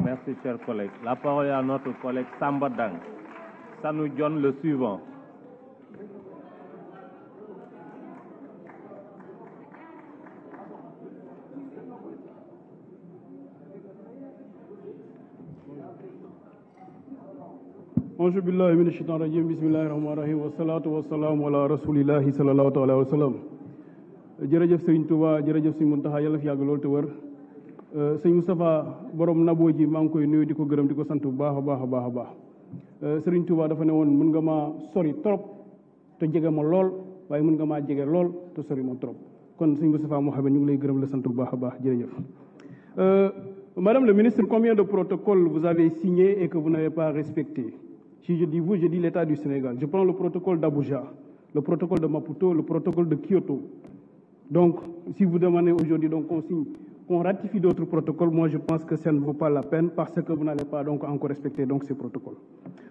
Merci, chers collègues. La parole est à notre collègue Samba Dang. Ça nous donne le suivant. Auzu billahi minash shaitanir rajim. Bismillahir rahmanir rahim. Wassalatu wassalamu ala rasulillahi sallallahu alayhi wa sallam. Jërëjëf Serigne Touba, jërëjëf Serigne Mountakha, yàlla fi yàgg lool te wër. Serigne Moustapha borom naboo ji maa ngi koy nuyu di ko gërëm di ko sant bu baax a baax a baax a baax. Serigne Touba dafa ne woon mën nga maa sori trop te jege ma lool waaye mën nga maa jege lool te sori ma trop. Kon Serigne Moustapha Mohamed ñu ngi lay gërëm la sant bu baax a baax jërëjëf. Madame le ministre, combien de protocoles vous avez signés et que vous n'avez pas respectés? Si je dis vous, je dis l'État du Sénégal. Je prends le protocole d'Abuja, le protocole de Maputo, le protocole de Kyoto. Donc, si vous demandez aujourd'hui qu'on signe, qu'on ratifie d'autres protocoles, moi je pense que ça ne vaut pas la peine parce que vous n'allez pas donc encore respecter donc ces protocoles.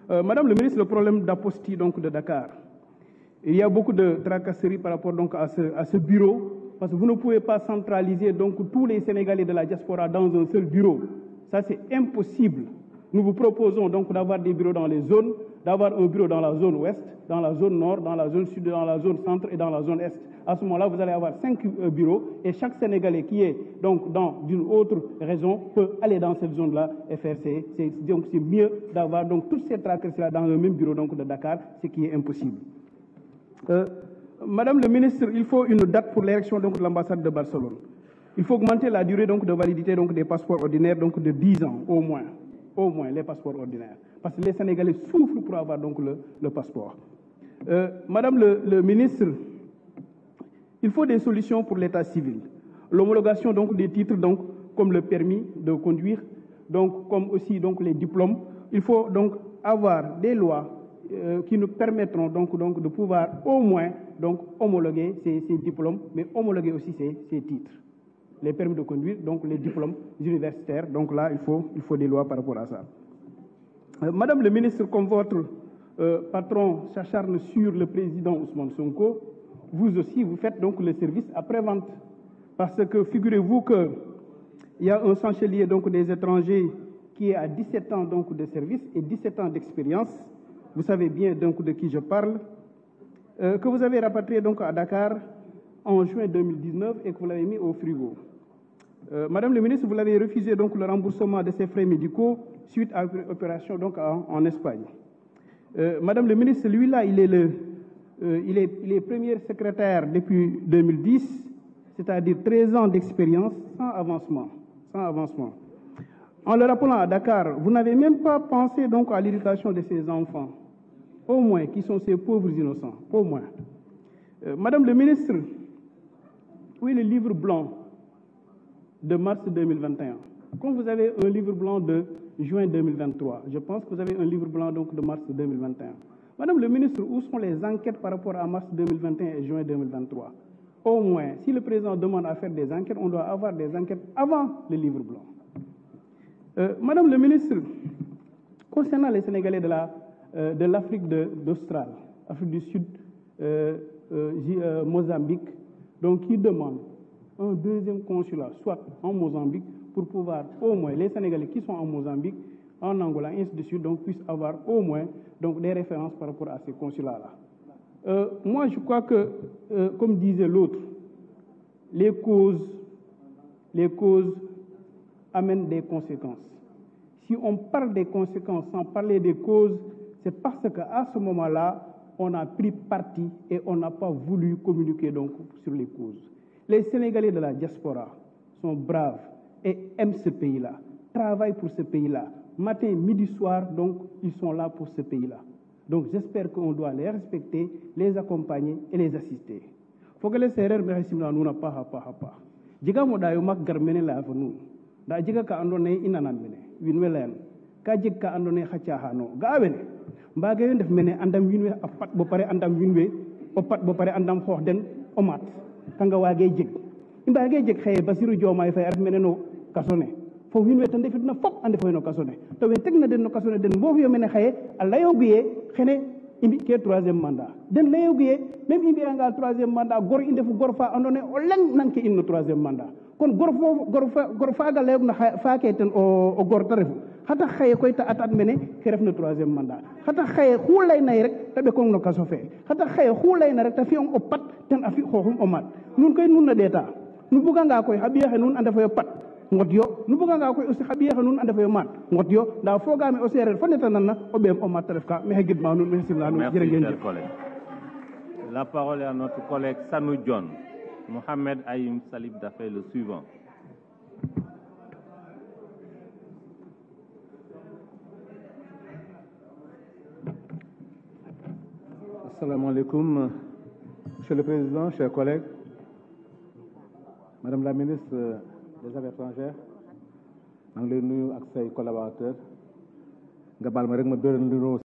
Madame le ministre, le problème d'apostille donc de Dakar. Il y a beaucoup de tracasseries par rapport donc à ce bureau, parce que vous ne pouvez pas centraliser donc tous les Sénégalais de la diaspora dans un seul bureau. Ça c'est impossible. Nous vous proposons donc d'avoir des bureaux dans les zones, d'avoir un bureau dans la zone ouest, dans la zone nord, dans la zone sud, dans la zone centre et dans la zone est. À ce moment-là, vous allez avoir 5 bureaux et chaque Sénégalais qui est donc dans une autre région peut aller dans cette zone-là et faire donc c'est mieux d'avoir donc toutes ces tracasseries-là dans le même bureau donc de Dakar, ce qui est impossible. Madame le ministre, il faut une date pour l'élection donc de l'ambassade de Barcelone. Il faut augmenter la durée donc de validité donc des passeports ordinaires donc de 10 ans au moins les passeports ordinaires, parce que les Sénégalais souffrent pour avoir donc le passeport. Madame le ministre, il faut des solutions pour l'état civil. L'homologation donc des titres donc comme le permis de conduire, donc comme aussi donc les diplômes. Il faut donc avoir des lois qui nous permettront donc de pouvoir au moins donc homologuer ces diplômes, mais homologuer aussi ces titres. Les permis de conduire, donc les diplômes universitaires. Donc là, il faut des lois par rapport à ça. Madame le ministre, comme votre patron s'acharne sur le président Ousmane Sonko, vous aussi, vous faites donc le service après-vente. Parce que figurez-vous qu'il y a un chancelier donc des étrangers qui est à 17 ans donc de service et 17 ans d'expérience. Vous savez bien donc de qui je parle. Que vous avez rapatrié donc à Dakar en juin 2019 et que vous l'avez mis au frigo. Madame le ministre, vous l'avez refusé donc le remboursement de ses frais médicaux suite à une opération donc en Espagne. Madame le ministre, lui-là, il est premier secrétaire depuis 2010, c'est-à-dire 13 ans d'expérience sans avancement. En le rappelant à Dakar, vous n'avez même pas pensé donc à l'éducation de ces enfants, au moins, qui sont ces pauvres innocents, au moins. Madame le ministre, oui, le livre blanc de mars 2021. Comme vous avez un livre blanc de juin 2023, je pense que vous avez un livre blanc donc de mars 2021. Madame le ministre, où sont les enquêtes par rapport à mars 2021 et juin 2023? Au moins, si le président demande à faire des enquêtes, on doit avoir des enquêtes avant le livre blanc. Madame le ministre, concernant les Sénégalais de l'Afrique d'Austral, Afrique du Sud, Mozambique, donc qui demandent un deuxième consulat, soit en Mozambique, pour pouvoir au moins, les Sénégalais qui sont en Mozambique, en Angola, ainsi de suite, donc puissent avoir au moins donc, des références par rapport à ces consulats-là. Moi, je crois que, comme disait l'autre, les causes amènent des conséquences. Si on parle des conséquences sans parler des causes, c'est parce qu'à ce moment-là, on a pris parti et on n'a pas voulu communiquer donc sur les causes. Les Sénégalais de la diaspora sont braves et aiment ce pays-là, travaillent pour ce pays-là. Matin, midi, soir, donc, ils sont là pour ce pays-là. Donc, j'espère qu'on doit les respecter, les accompagner et les assister. Faut que les serrères me restent là, nous n'a pas. Jiga mo dayo mak garmene la avonu. Da jiga ka andone inanan mene, winwe len. Ka jig ka andone khacha hano. Ga awene. Mbaga yon def mene andam winwe apat bo pare andam winwe, opat bo pare andam xoox den omat. Kanga wage jig. Mbaga jig xeye Basiru Diomaye Faye araf mene no kasone. Fo winwe tan defit na fop ande fo no kasone. To we tek na den no kasone den bo yo mene xeye alayo biye xene indi ke troisième mandat. Den layo biye même imbi anga troisième mandat gor inde fu gor fa andone o leng nan ke inno troisième mandat. kon gor faga layogna faake ten o gor ta refu xata xaye koy ta atat mene ke refna 3e mandat xata xaye xu layna rek ta ɓekong no kaso fe xata xaye xu layna rek ta fi'ong o pat ten a fi xooxum o maat nuun koy nuun na ɗeeta nu buganga koy xa ɓiya xe nuun a ndefoyo pat ngot yo nu buganga koy aussi xa ɓiya xe nuun a ndefoyo maat ngot yo nda fogaame o seereer fa neta nanna o ɓeem o maat ta ref ka maxey gidma nuun maxey simna nuun jërë ngeen jëf. La parole est à notre collègue Sanou John. Mohamed Aïm Salib Dafé le suivant. Assalamu alaikum, Monsieur le Président, chers collègues, Madame la ministre des Affaires étrangères, maa ngi lay nuyu ak say collaborateurs nga baal ma rek ma